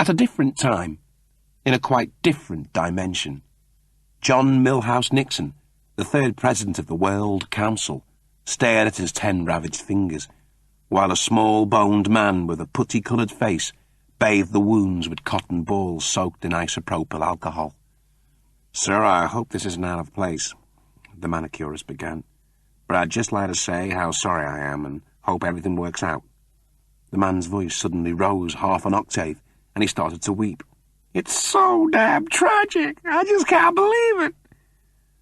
At a different time, in a quite different dimension, John Milhouse Nixon, the third president of the World Council, stared at his 10 ravaged fingers, while a small-boned man with a putty-coloured face bathed the wounds with cotton balls soaked in isopropyl alcohol. "Sir, I hope this isn't out of place," the manicurist began, "but I'd just like to say how sorry I am and hope everything works out." The man's voice suddenly rose half an octave, and he started to weep. "It's so damn tragic. I just can't believe it."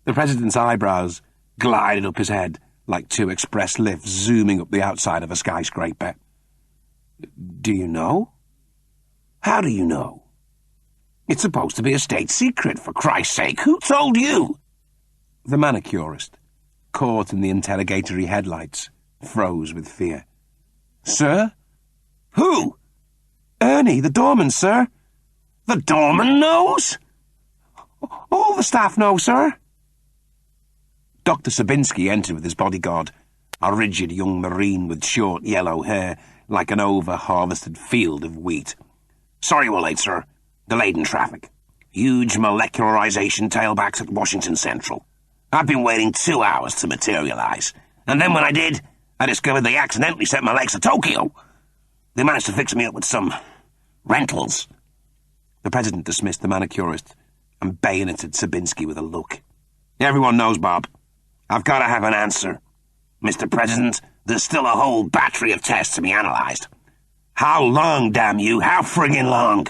The president's eyebrows glided up his head like 2 express lifts zooming up the outside of a skyscraper. "Do you know? How do you know? It's supposed to be a state secret, for Christ's sake. Who told you?" The manicurist, caught in the interrogatory headlights, froze with fear. "Sir? Who?" "Ernie, the doorman, sir." "The doorman knows?" "All the staff know, sir." Dr. Sabinski entered with his bodyguard, a rigid young marine with short yellow hair like an over-harvested field of wheat. "Sorry we're late, sir. Delayed in traffic. Huge molecularization tailbacks at Washington Central. I've been waiting 2 hours to materialize, and then when I did, I discovered they accidentally set my legs to Tokyo. They managed to fix me up with some rentals." The president dismissed the manicurist and bayoneted Sabinski with a look. "Everyone knows, Bob. I've got to have an answer. Mr. President, there's still a whole battery of tests to be analyzed. How long, damn you? How friggin' long?"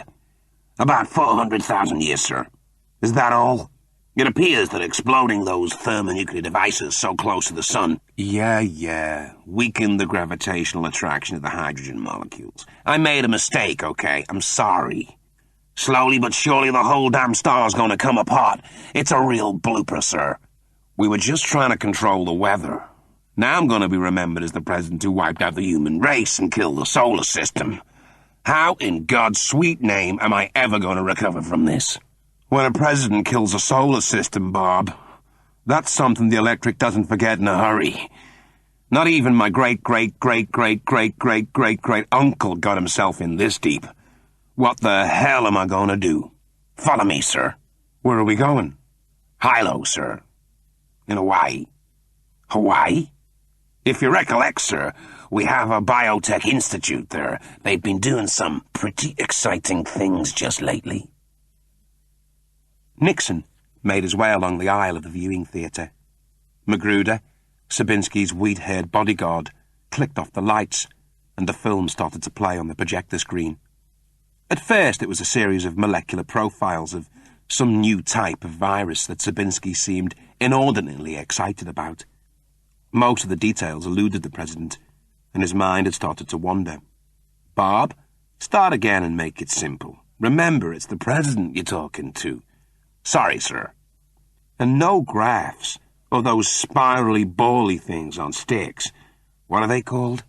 "About 400,000 years, sir." "Is that all? It appears that exploding those thermonuclear devices so close to the sun..." Yeah, weakened the gravitational attraction of the hydrogen molecules. I made a mistake, okay? I'm sorry. Slowly but surely the whole damn star's gonna come apart. It's a real blooper, sir. We were just trying to control the weather. Now I'm gonna be remembered as the president who wiped out the human race and killed the solar system. How in God's sweet name am I ever gonna recover from this? When a president kills a solar system, Bob, that's something the electric doesn't forget in a hurry. Not even my great-great-great-great-great-great-great-great-uncle got himself in this deep. What the hell am I gonna do? Follow me, sir." "Where are we going?" "Hilo, sir. In Hawaii." "Hawaii?" "If you recollect, sir, we have a biotech institute there. They've been doing some pretty exciting things just lately." Nixon made his way along the aisle of the viewing theatre. Magruder, Sabinski's wheat-haired bodyguard, clicked off the lights, and the film started to play on the projector screen. At first it was a series of molecular profiles of some new type of virus that Sabinski seemed inordinately excited about. Most of the details eluded the president, and his mind had started to wander. "Bob, start again and make it simple. Remember, it's the president you're talking to." "Sorry, sir." "And no graphs, or those spirally bally things on sticks. What are they called?"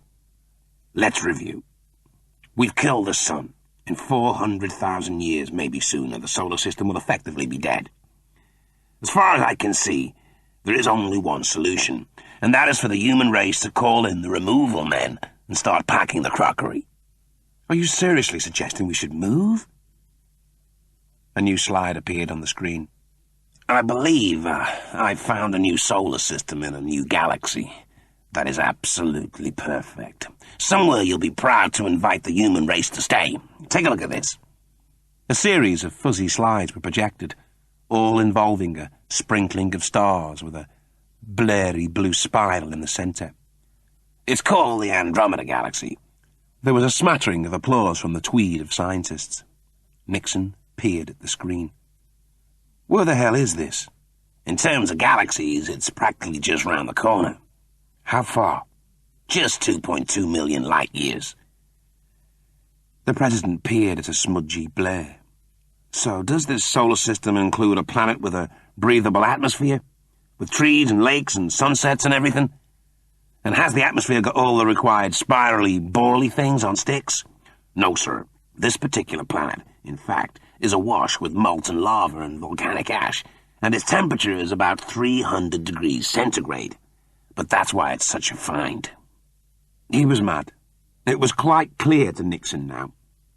"Let's review. We've killed the sun. In 400,000 years, maybe sooner, the solar system will effectively be dead. As far as I can see, there is only one solution, and that is for the human race to call in the removal men and start packing the crockery." "Are you seriously suggesting we should move?" A new slide appeared on the screen. "I believe I've found a new solar system in a new galaxy that is absolutely perfect. Somewhere you'll be proud to invite the human race to stay. Take a look at this." A series of fuzzy slides were projected, all involving a sprinkling of stars with a blurry blue spiral in the centre. "It's called the Andromeda Galaxy." There was a smattering of applause from the tweed of scientists. Nixon peered at the screen. "Where the hell is this?" "In terms of galaxies, it's practically just round the corner." "How far?" "Just 2.2 million light-years." The president peered at a smudgy blur. "So does this solar system include a planet with a breathable atmosphere? With trees and lakes and sunsets and everything? And has the atmosphere got all the required spirally, bally things on sticks?" "No, sir. This particular planet, in fact, is awash with molten lava and volcanic ash, and its temperature is about 300 degrees centigrade. But that's why it's such a find." He was mad. It was quite clear to Nixon now.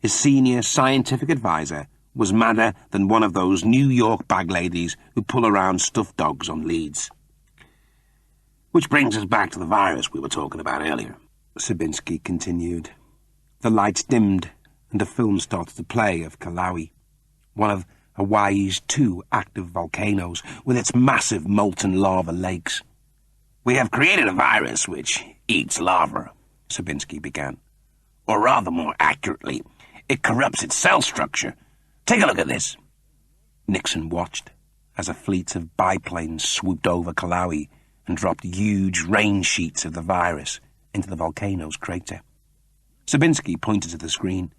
His senior scientific advisor was madder than one of those New York bag ladies who pull around stuffed dogs on leads. Which brings us back to the virus we were talking about earlier, Sabinski continued. The lights dimmed, and a film started to play of Kalawi, one of Hawaii's 2 active volcanoes with its massive molten lava lakes. "We have created a virus which eats lava," Sabinski began. "Or rather more accurately, it corrupts its cell structure. Take a look at this." Nixon watched as a fleet of biplanes swooped over Kalawi and dropped huge rain sheets of the virus into the volcano's crater. Sabinski pointed to the screen.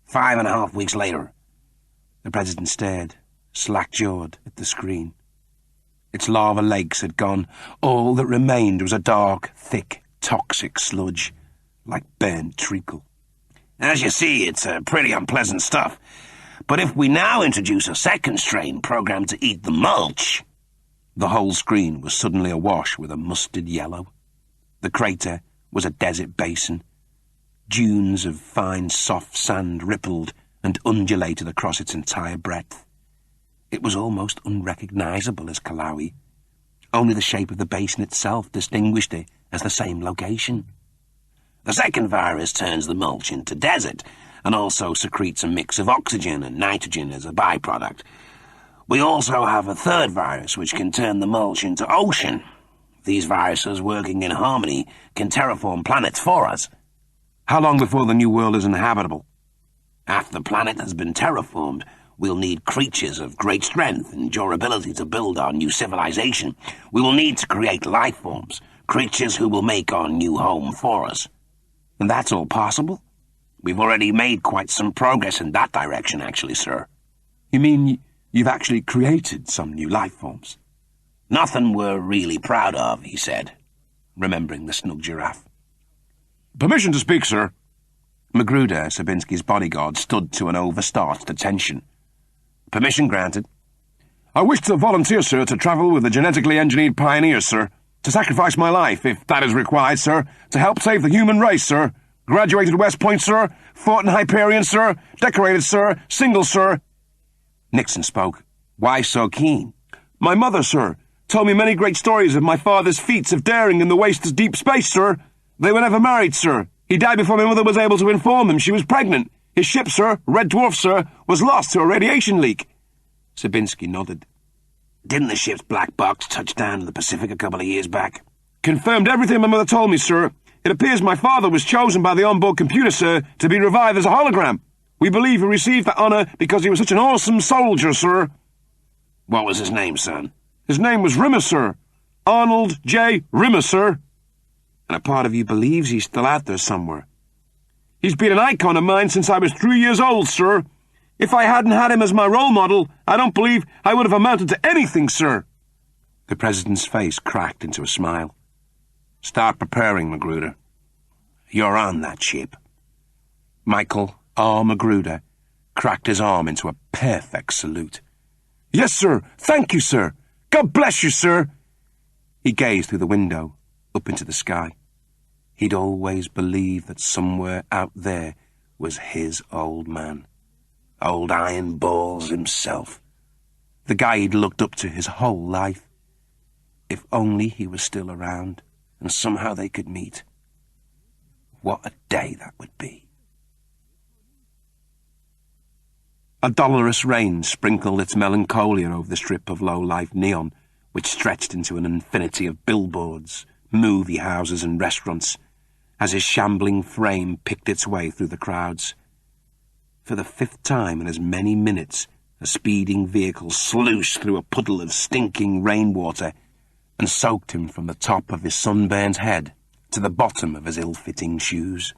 5.5 weeks later. The president stared, slack-jawed, at the screen. Its lava lakes had gone. All that remained was a dark, thick, toxic sludge, like burnt treacle. "As you see, it's pretty unpleasant stuff. But if we now introduce a second strain programmed to eat the mulch..." The whole screen was suddenly awash with a mustard yellow. The crater was a desert basin. Dunes of fine, soft sand rippled and undulated across its entire breadth. It was almost unrecognizable as Kalawi. Only the shape of the basin itself distinguished it as the same location. "The second virus turns the mulch into desert and also secretes a mix of oxygen and nitrogen as a byproduct. We also have a third virus which can turn the mulch into ocean. These viruses, working in harmony, can terraform planets for us." "How long before the new world is inhabitable?" "After the planet has been terraformed, we'll need creatures of great strength and durability to build our new civilization. We will need to create life forms, creatures who will make our new home for us." "And that's all possible?" "We've already made quite some progress in that direction, actually, sir." "You mean you've actually created some new life forms?" "Nothing we're really proud of," he said, remembering the snug giraffe. "Permission to speak, sir." Magruder, Sabinski's bodyguard, stood to an overstarched attention. "Permission granted." "I wish to volunteer, sir, to travel with the genetically engineered pioneers, sir. To sacrifice my life, if that is required, sir. To help save the human race, sir. Graduated West Point, sir. Fought in Hyperion, sir. Decorated, sir. Single, sir." Nixon spoke. "Why so keen?" "My mother, sir, told me many great stories of my father's feats of daring in the wastes of deep space, sir. They were never married, sir. He died before my mother was able to inform him she was pregnant. His ship, sir, Red Dwarf, sir, was lost to a radiation leak." Sabinski nodded. "Didn't the ship's black box touch down in the Pacific a couple of years back?" "Confirmed everything my mother told me, sir. It appears my father was chosen by the onboard computer, sir, to be revived as a hologram. We believe he received that honour because he was such an awesome soldier, sir." "What was his name, son?" "His name was Rimmer, sir. Arnold J. Rimmer, sir." "And a part of you believes he's still out there somewhere?" "He's been an icon of mine since I was 3 years old, sir. If I hadn't had him as my role model, I don't believe I would have amounted to anything, sir." The president's face cracked into a smile. "Start preparing, Magruder. You're on that ship." Michael R. Magruder cracked his arm into a perfect salute. "Yes, sir. Thank you, sir. God bless you, sir." He gazed through the window, up into the sky. He'd always believed that somewhere out there was his old man. Old Iron Balls himself. The guy he'd looked up to his whole life. If only he was still around, and somehow they could meet. What a day that would be. A dolorous rain sprinkled its melancholia over the strip of low-life neon, which stretched into an infinity of billboards, movie houses and restaurants, as his shambling frame picked its way through the crowds. For the 5th time in as many minutes, a speeding vehicle sluiced through a puddle of stinking rainwater and soaked him from the top of his sunburned head to the bottom of his ill-fitting shoes.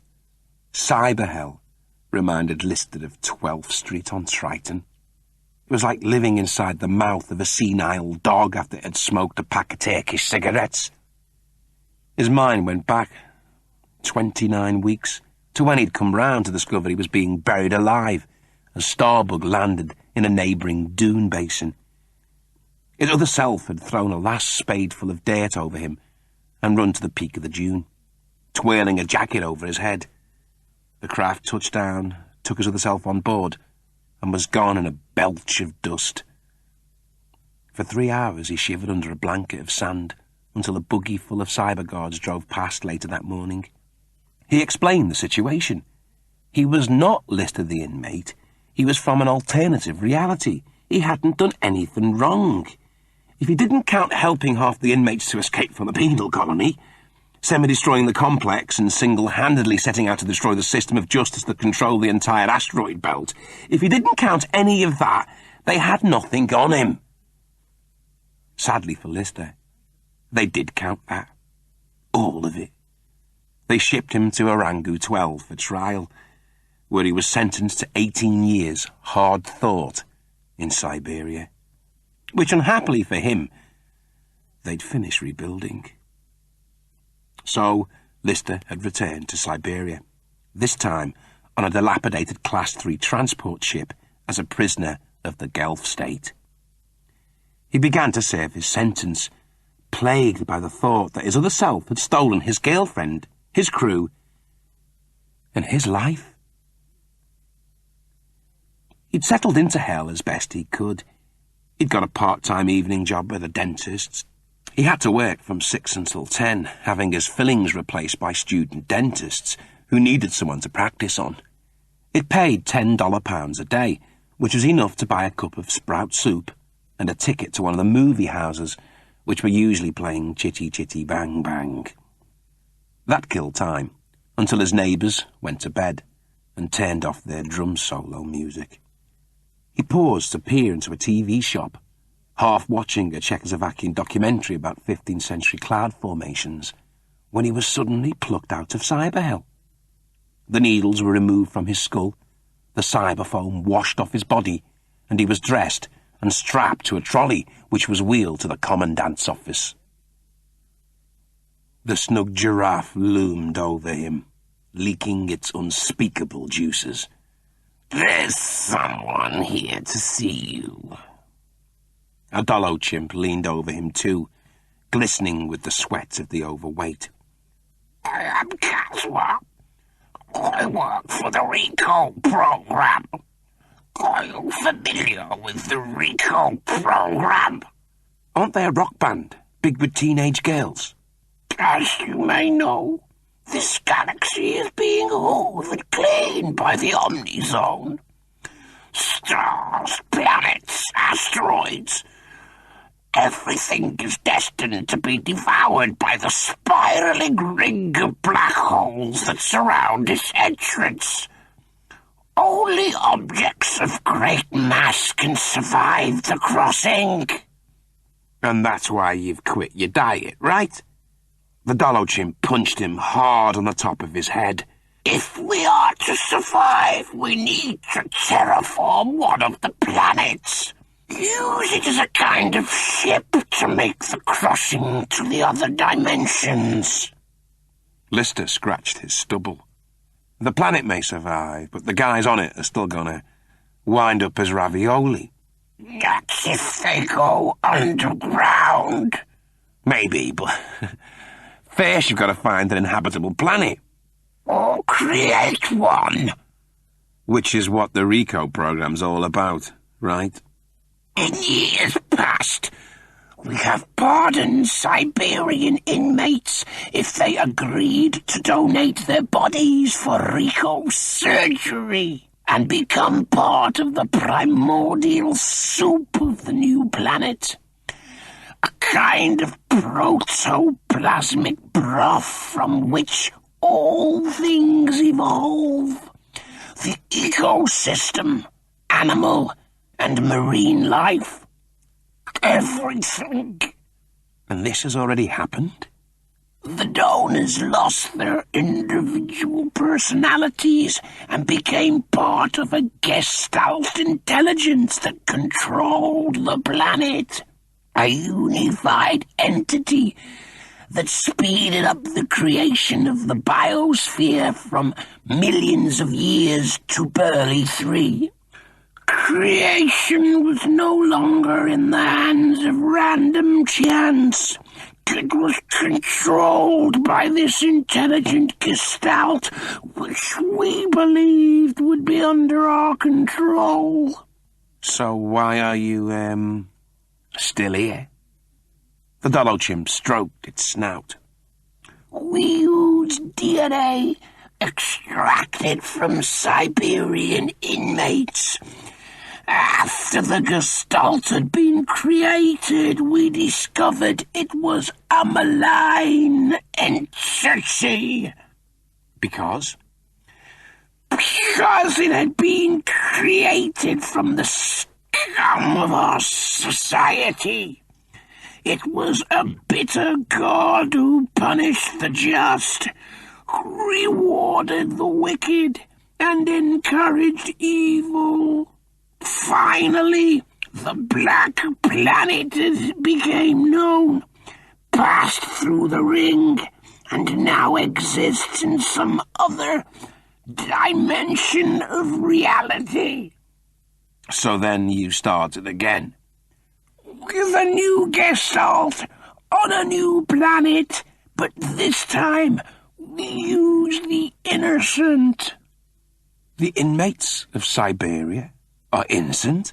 Cyber hell reminded Listed of 12th Street on Triton. It was like living inside the mouth of a senile dog after it had smoked a pack of Turkish cigarettes. His mind went back 29 weeks to when he'd come round to discover he was being buried alive as Starbug landed in a neighbouring dune basin. His other self had thrown a last spadeful of dirt over him and run to the peak of the dune, twirling a jacket over his head. The craft touched down, took his other self on board, and was gone in a belch of dust. For 3 hours he shivered under a blanket of sand, until a buggy full of cyber guards drove past later that morning. He explained the situation. He was not Lister the inmate. He was from an alternative reality. He hadn't done anything wrong. If he didn't count helping half the inmates to escape from the penal colony, semi-destroying the complex and single-handedly setting out to destroy the system of justice that controlled the entire asteroid belt, if he didn't count any of that, they had nothing on him. Sadly for Lister, they did count that. All of it. They shipped him to Orangu 12 for trial, where he was sentenced to 18 years hard thought in Siberia, which unhappily for him, they'd finished rebuilding. So Lister had returned to Siberia, this time on a dilapidated Class 3 transport ship as a prisoner of the Gulf state. He began to serve his sentence, plagued by the thought that his other self had stolen his girlfriend, his crew, and his life. He'd settled into hell as best he could. He'd got a part-time evening job with a dentist. He had to work from 6 until 10, having his fillings replaced by student dentists who needed someone to practice on. It paid £10 a day, which was enough to buy a cup of sprout soup and a ticket to one of the movie houses, which were usually playing Chitty Chitty Bang Bang. That killed time, until his neighbours went to bed and turned off their drum solo music. He paused to peer into a TV shop, half watching a Czechoslovakian documentary about 15th century cloud formations, when he was suddenly plucked out of cyber hell. The needles were removed from his skull, the cyber foam washed off his body, and he was dressed and strapped to a trolley which was wheeled to the commandant's office. The snug giraffe loomed over him, leaking its unspeakable juices. "There's someone here to see you." A dollo chimp leaned over him too, glistening with the sweat of the overweight. "I am Caswell. I work for the RICO program. Are you familiar with the RICO program?" "Aren't they a rock band, big with teenage girls?" "As you may know, this galaxy is being hoovered clean by the Omnizone. Stars, planets, asteroids. Everything is destined to be devoured by the spiraling ring of black holes that surround its entrance. Only objects of great mass can survive the crossing." "And that's why you've quit your diet, right?" The dollo chimp punched him hard on the top of his head. "If we are to survive, we need to terraform one of the planets. Use it as a kind of ship to make the crossing to the other dimensions." Lister scratched his stubble. The planet may survive, but the guys on it are still gonna wind up as ravioli. "That's if they go underground." "Maybe, but first you've got to find an inhabitable planet. Or create one." Which is what the RICO program's all about, right? "In years past, we have pardoned Siberian inmates if they agreed to donate their bodies for RICO surgery and become part of the primordial soup of the new planet. A kind of protoplasmic broth from which all things evolve. The ecosystem, animal and marine life. Everything." "And this has already happened?" "The donors lost their individual personalities and became part of a gestalt intelligence that controlled the planet. A unified entity that speeded up the creation of the biosphere from millions of years to barely 3. Creation was no longer in the hands of random chance. It was controlled by this intelligent gestalt, which we believed would be under our control. So why are you, still here? The Dolochimp stroked its snout. We used DNA extracted from Siberian inmates. After the Gestalt had been created, we discovered it was a malign entity. Because? Because it had been created from the scum of our society. It was a bitter god who punished the just, rewarded the wicked, and encouraged evil. Finally, the Black Planet became known, passed through the ring, and now exists in some other dimension of reality. So then you started again. With a new Gestalt, on a new planet, but this time we use the innocent. The inmates of Siberia are innocent?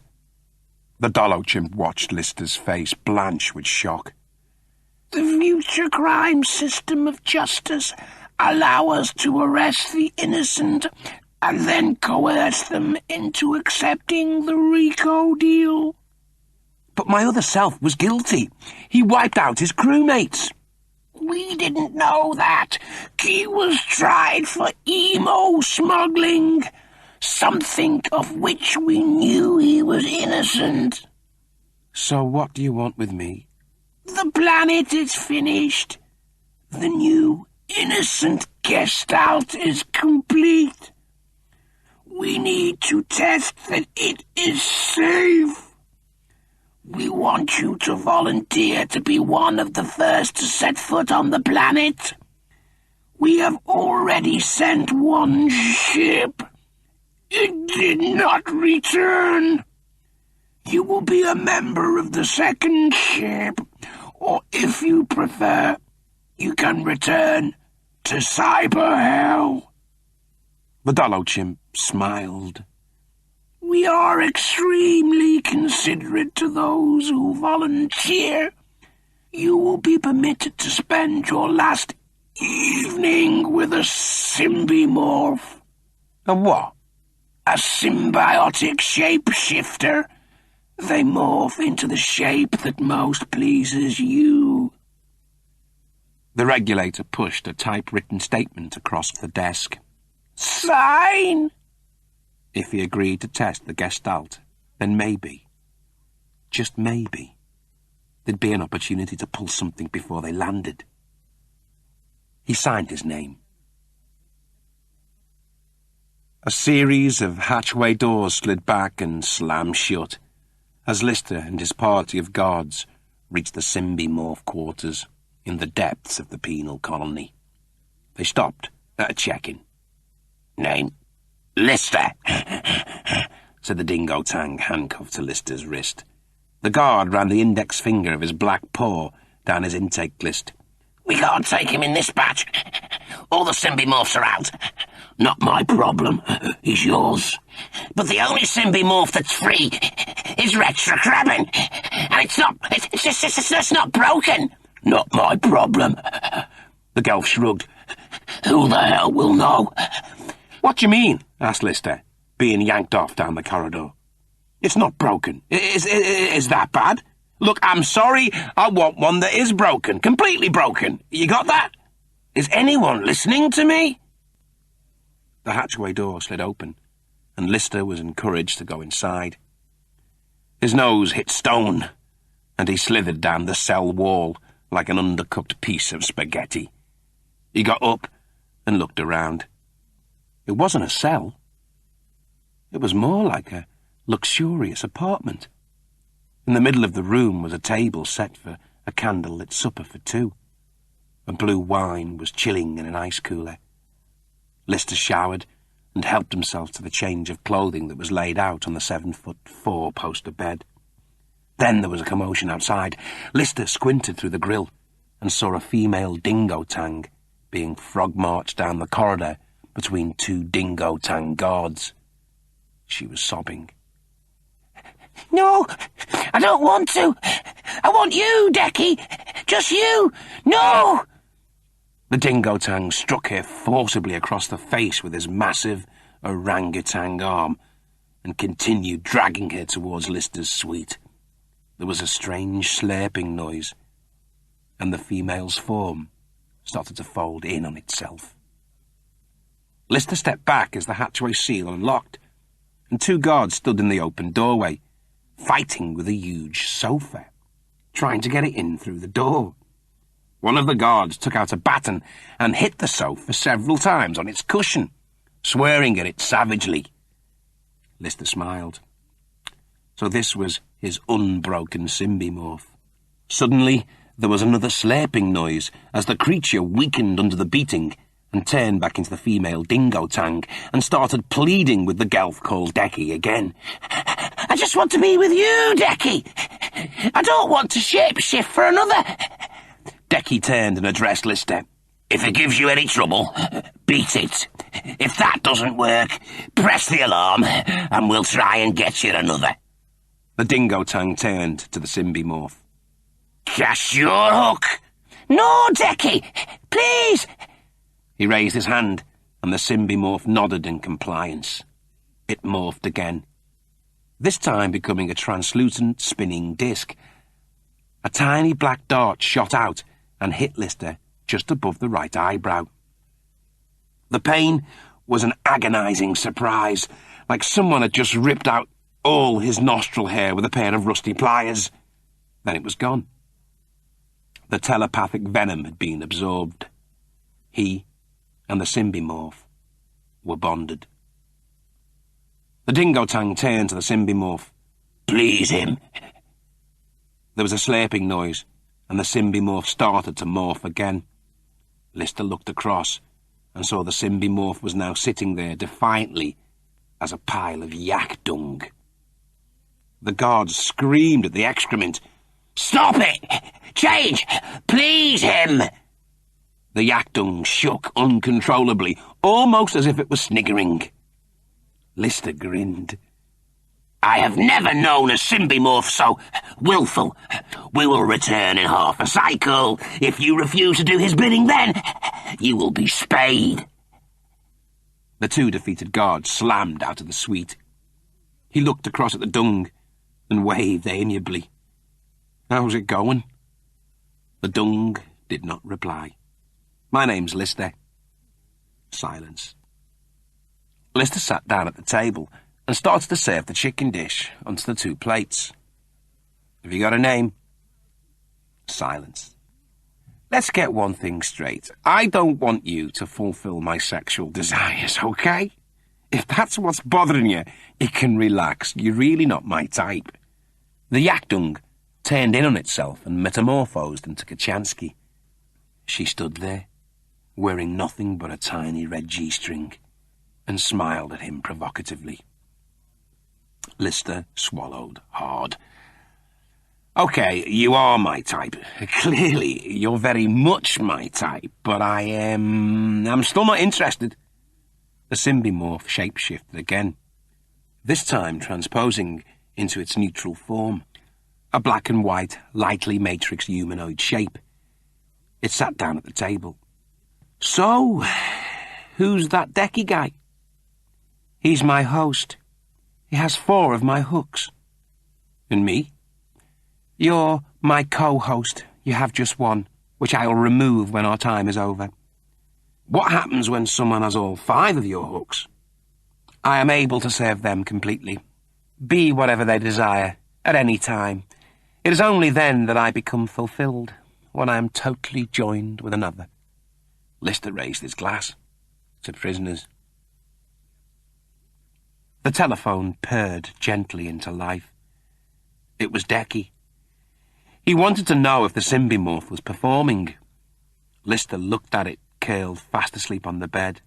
The Dolochimp watched Lister's face blanch with shock. The future crime system of justice allow us to arrest the innocent and then coerce them into accepting the RICO deal. But my other self was guilty. He wiped out his crewmates. We didn't know that. He was tried for emo smuggling, something of which we knew he was innocent. So what do you want with me? The planet is finished. The new innocent Gestalt is complete. We need to test that it is safe. We want you to volunteer to be one of the first to set foot on the planet. We have already sent one ship. It did not return. You will be a member of the second ship, or if you prefer, you can return to Cyber Hell. The Dolochimp smiled. We are extremely considerate to those who volunteer. You will be permitted to spend your last evening with a symbimorph. A what? A symbiotic shapeshifter. They morph into the shape that most pleases you. The regulator pushed a typewritten statement across the desk. Sign! If he agreed to test the Gestalt, then maybe, just maybe, there'd be an opportunity to pull something before they landed. He signed his name. A series of hatchway doors slid back and slammed shut as Lister and his party of guards reached the Symbimorph quarters in the depths of the penal colony. They stopped at a check-in. Name? Lister, said the dingo Tang, handcuffed to Lister's wrist. The guard ran the index finger of his black paw down his intake list. We can't take him in this batch. All the Symbimorphs are out. Not my problem, it's yours. But the only Symbimorph that's free is Retrocrabbin. And it's not broken. Not my problem. The Gelf shrugged. Who the hell will know? What do you mean? Asked Lister, being yanked off down the corridor. It's not broken. Is that bad? Look, I'm sorry, I want one that is broken, completely broken. You got that? Is anyone listening to me? The hatchway door slid open, and Lister was encouraged to go inside. His nose hit stone, and he slithered down the cell wall like an undercooked piece of spaghetti. He got up and looked around. It wasn't a cell. It was more like a luxurious apartment. In the middle of the room was a table set for a candlelit supper for two. A blue wine was chilling in an ice cooler. Lister showered and helped himself to the change of clothing that was laid out on the 7'4" poster bed. Then there was a commotion outside. Lister squinted through the grill and saw a female dingo tang being frog-marched down the corridor between two dingo tang guards. She was sobbing. No, I don't want to. I want you, Decky. Just you. No! The dingo tang struck her forcibly across the face with his massive orangutan arm and continued dragging her towards Lister's suite. There was a strange slurping noise, and the female's form started to fold in on itself. Lister stepped back as the hatchway seal unlocked, and two guards stood in the open doorway, fighting with a huge sofa, trying to get it in through the door. One of the guards took out a baton and hit the sofa several times on its cushion, swearing at it savagely. Lister smiled. So this was his unbroken symbimorph. Suddenly, there was another slurping noise as the creature weakened under the beating and turned back into the female dingo tang and started pleading with the gelf called Decky again. I just want to be with you, Decky. I don't want to shapeshift for another. Decky turned and addressed Lister. If it gives you any trouble, beat it. If that doesn't work, press the alarm and we'll try and get you another. The dingo tang turned to the symbimorph. Cast your hook. No, Decky, please. He raised his hand, and the symbimorph nodded in compliance. It morphed again, this time becoming a translucent spinning disc. A tiny black dart shot out and hit Lister just above the right eyebrow. The pain was an agonizing surprise, like someone had just ripped out all his nostril hair with a pair of rusty pliers. Then it was gone. The telepathic venom had been absorbed. He and the symbimorph were bonded. The dingo tang turned to the symbimorph. Please him. There was a slurping noise, and the symbimorph started to morph again. Lister looked across and saw the symbimorph was now sitting there defiantly as a pile of yak dung. The guards screamed at the excrement. Stop it! Change! Please him! The yak dung shook uncontrollably, almost as if it was sniggering. Lister grinned. I have never known a symbimorph so willful. We will return in half a cycle. If you refuse to do his bidding, then you will be spayed. The two defeated guards slammed out of the suite. He looked across at the dung and waved amiably. How's it going? The dung did not reply. My name's Lister. Silence. Lister sat down at the table and started to serve the chicken dish onto the two plates. Have you got a name? Silence. Let's get one thing straight. I don't want you to fulfill my sexual desires, okay? If that's what's bothering you, you can relax. You're really not my type. The yak dung turned in on itself and metamorphosed into Kachansky. She stood there, wearing nothing but a tiny red G-string, and smiled at him provocatively. Lister swallowed hard. Okay, you are my type. Clearly, you're very much my type, but I'm still not interested. The symbimorph shapeshifted again, this time transposing into its neutral form, a black and white, lightly matrixed humanoid shape. It sat down at the table. So, who's that Decky guy? He's my host. He has 4 of my hooks. And me? You're my co-host. You have just one, which I'll remove when our time is over. What happens when someone has all 5 of your hooks? I am able to serve them completely. Be whatever they desire, at any time. It is only then that I become fulfilled, when I am totally joined with another. Lister raised his glass to prisoners. The telephone purred gently into life. It was Decky. He wanted to know if the symbimorph was performing. Lister looked at it, curled fast asleep on the bed.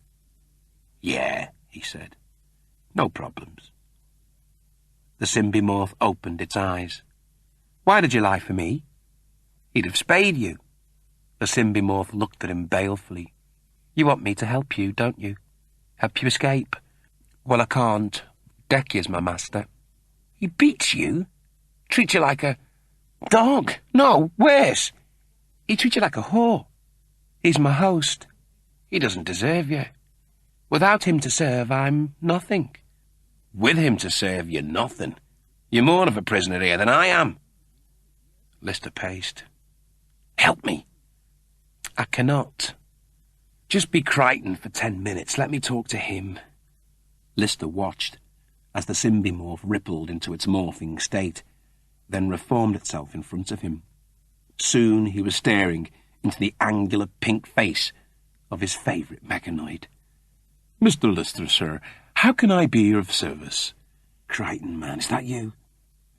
Yeah, he said. No problems. The symbimorph opened its eyes. Why did you lie for me? He'd have spayed you. The symbimorph looked at him balefully. "You want me to help you, don't you? Help you escape? Well, I can't. Decky's my master." "He beats you? Treats you like a dog? No, worse. He treats you like a whore. He's my host. He doesn't deserve you. Without him to serve, I'm nothing. With him to serve, you're nothing. You're more of a prisoner here than I am." Lister paced. "Help me." "I cannot. Just be Crichton for 10 minutes. Let me talk to him." Lister watched as the symbimorph rippled into its morphing state, then reformed itself in front of him. Soon he was staring into the angular pink face of his favourite mechanoid. "Mr. Lister, sir, how can I be of service?" "Crichton, man, is that you?"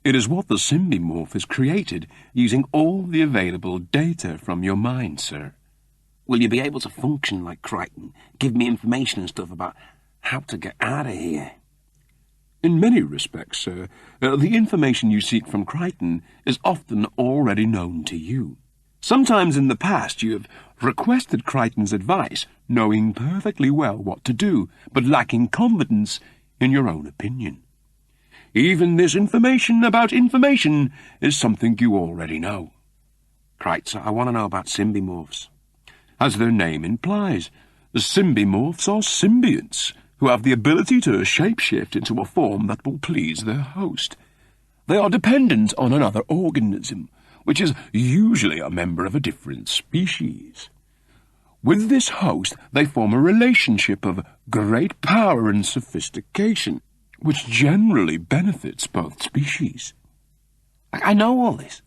"It is what the symbimorph has created, using all the available data from your mind, sir." "Will you be able to function like Crichton? Give me information and stuff about how to get out of here?" "In many respects, sir, the information you seek from Crichton is often already known to you. Sometimes in the past you have requested Crichton's advice, knowing perfectly well what to do, but lacking confidence in your own opinion. Even this information about information is something you already know." "Right, so I want to know about symbimorphs." "As their name implies, the symbimorphs are symbionts who have the ability to shapeshift into a form that will please their host. They are dependent on another organism, which is usually a member of a different species. With this host, they form a relationship of great power and sophistication, which generally benefits both species." I know all this.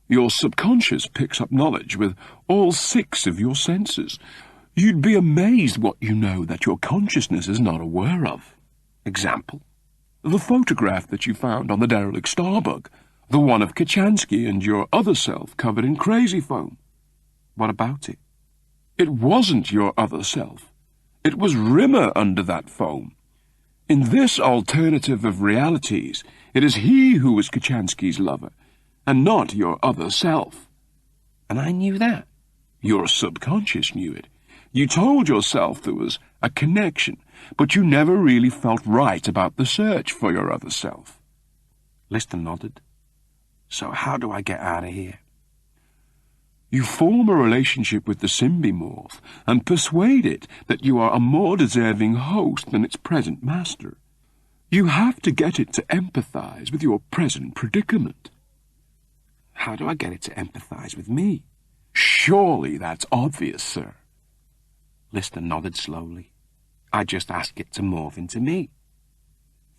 "Your subconscious picks up knowledge with all 6 of your senses. You'd be amazed what you know that your consciousness is not aware of. Example, the photograph that you found on the derelict Starbug, the one of Kachansky and your other self covered in crazy foam. What about it?" "It wasn't your other self. It was Rimmer under that foam. In this alternative of realities, it is he who was Kachansky's lover, and not your other self." "And I knew that?" "Your subconscious knew it. You told yourself there was a connection, but you never really felt right about the search for your other self." Lister nodded. "So how do I get out of here?" "You form a relationship with the symbimorph and persuade it that you are a more deserving host than its present master. You have to get it to empathize with your present predicament." "How do I get it to empathize with me?" "Surely that's obvious, sir." Lister nodded slowly. "I just ask it to morph into me.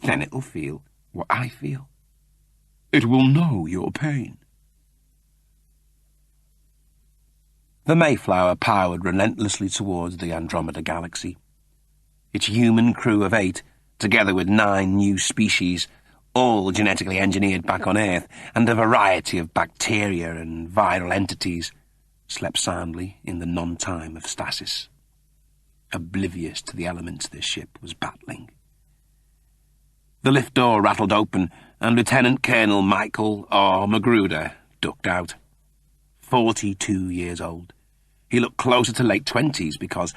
Then it'll feel what I feel." "It will know your pain." The Mayflower powered relentlessly towards the Andromeda Galaxy. Its human crew of 8, together with 9 new species, all genetically engineered back on Earth, and a variety of bacteria and viral entities, slept soundly in the non-time of stasis, oblivious to the elements this ship was battling. The lift door rattled open, and Lieutenant Colonel Michael R. Magruder ducked out. 42 years old. He looked closer to late 20s because,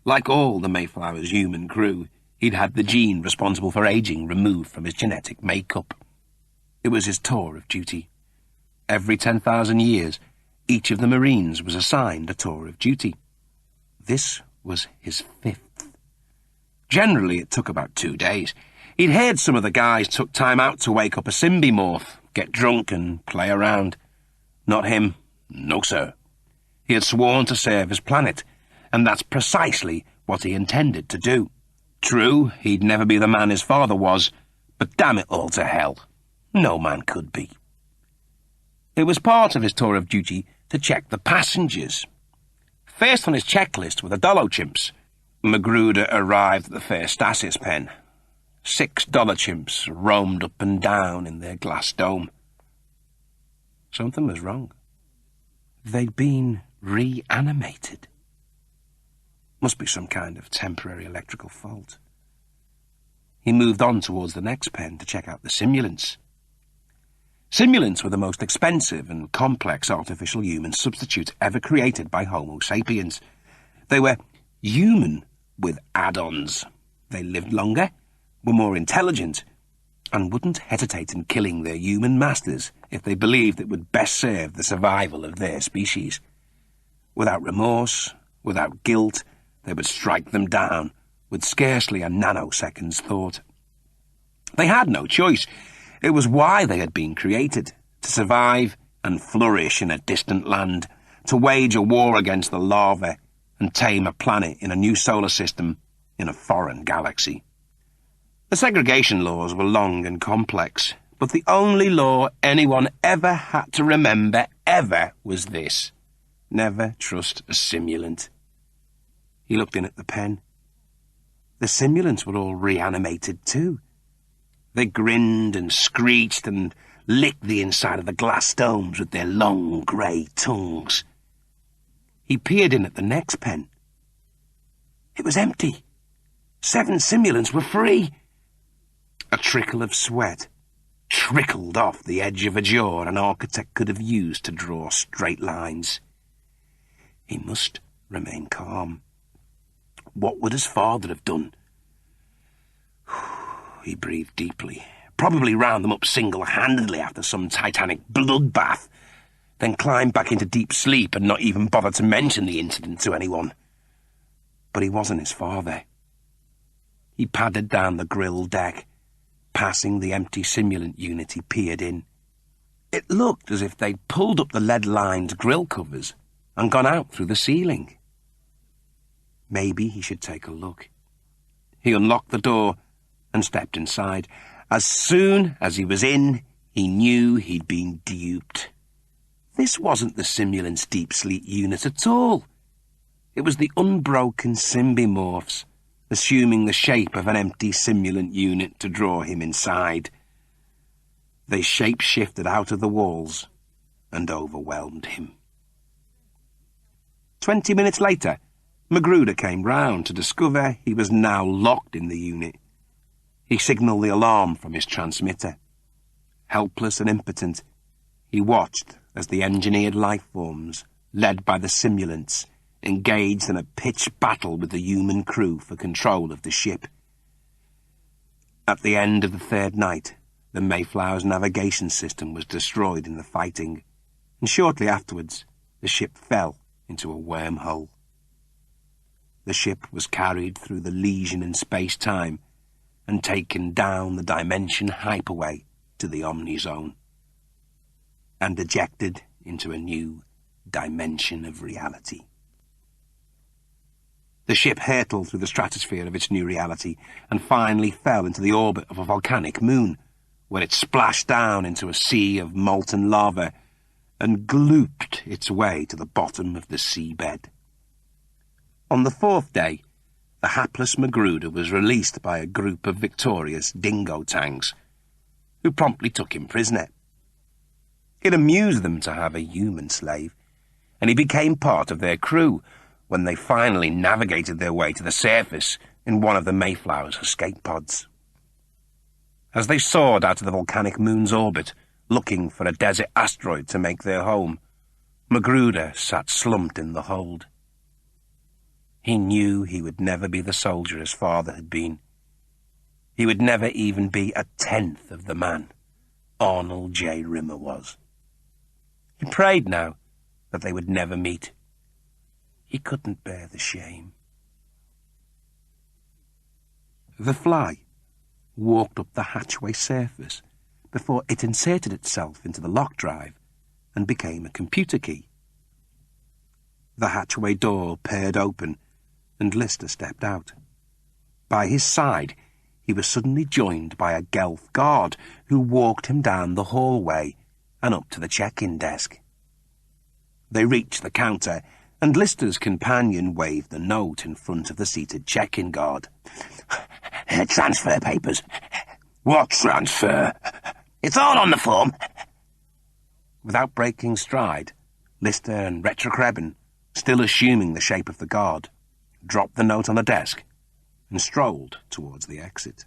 like all the Mayflower's human crew, he'd had the gene responsible for aging removed from his genetic makeup. It was his tour of duty. Every 10,000 years, each of the Marines was assigned a tour of duty. This was his 5th. Generally, it took about 2 days. He'd heard some of the guys took time out to wake up a symbimorph, get drunk and play around. Not him. No, sir. He had sworn to serve his planet, and that's precisely what he intended to do. True, he'd never be the man his father was, but damn it all to hell, no man could be. It was part of his tour of duty to check the passengers. First on his checklist were the Dolochimps. Magruder arrived at the first stasis pen. 6 Dolochimps roamed up and down in their glass dome. Something was wrong. They'd been reanimated. Must be some kind of temporary electrical fault. He moved on towards the next pen to check out the simulants. Simulants were the most expensive and complex artificial human substitutes ever created by Homo sapiens. They were human with add-ons. They lived longer, were more intelligent, and wouldn't hesitate in killing their human masters if they believed it would best serve the survival of their species. Without remorse, without guilt, they would strike them down with scarcely a nanosecond's thought. They had no choice. It was why they had been created, to survive and flourish in a distant land, to wage a war against the larvae and tame a planet in a new solar system in a foreign galaxy. The segregation laws were long and complex, but the only law anyone ever had to remember ever was this: never trust a simulant. He looked in at the pen. The simulants were all reanimated too. They grinned and screeched and licked the inside of the glass domes with their long grey tongues. He peered in at the next pen. It was empty. 7 simulants were free. A trickle of sweat trickled off the edge of a jaw an architect could have used to draw straight lines. He must remain calm. What would his father have done? He breathed deeply, probably round them up single-handedly after some titanic bloodbath, then climbed back into deep sleep and not even bothered to mention the incident to anyone. But he wasn't his father. He padded down the grill deck, passing the empty simulant unit he peered in. It looked as if they'd pulled up the lead-lined grill covers and gone out through the ceiling. Maybe he should take a look. He unlocked the door and stepped inside. As soon as he was in, he knew he'd been duped. This wasn't the simulant's deep sleep unit at all. It was the unbroken symbimorphs, assuming the shape of an empty simulant unit to draw him inside. They shape-shifted out of the walls and overwhelmed him. 20 minutes later, Magruder came round to discover he was now locked in the unit. He signalled the alarm from his transmitter. Helpless and impotent, he watched as the engineered life forms, led by the simulants, engaged in a pitched battle with the human crew for control of the ship. At the end of the 3rd night, the Mayflower's navigation system was destroyed in the fighting, and shortly afterwards, the ship fell into a wormhole. The ship was carried through the lesion in space-time and taken down the dimension hyperway to the Omnizone, and ejected into a new dimension of reality. The ship hurtled through the stratosphere of its new reality and finally fell into the orbit of a volcanic moon, where it splashed down into a sea of molten lava and glooped its way to the bottom of the seabed. On the 4th day, the hapless Magruder was released by a group of victorious dingo-tangs, who promptly took him prisoner. It amused them to have a human slave, and he became part of their crew when they finally navigated their way to the surface in one of the Mayflower's escape pods. As they soared out of the volcanic moon's orbit, looking for a desert asteroid to make their home, Magruder sat slumped in the hold. He knew he would never be the soldier his father had been. He would never even be 1/10 of the man Arnold J. Rimmer was. He prayed now that they would never meet. He couldn't bear the shame. The fly walked up the hatchway surface before it inserted itself into the lock drive and became a computer key. The hatchway door purred open, and Lister stepped out. By his side, he was suddenly joined by a Guelph guard who walked him down the hallway and up to the check-in desk. They reached the counter, and Lister's companion waved the note in front of the seated check-in guard. Transfer papers. What transfer? It's all on the form. Without breaking stride, Lister and Retrocrebin, still assuming the shape of the guard, dropped the note on the desk and strolled towards the exit.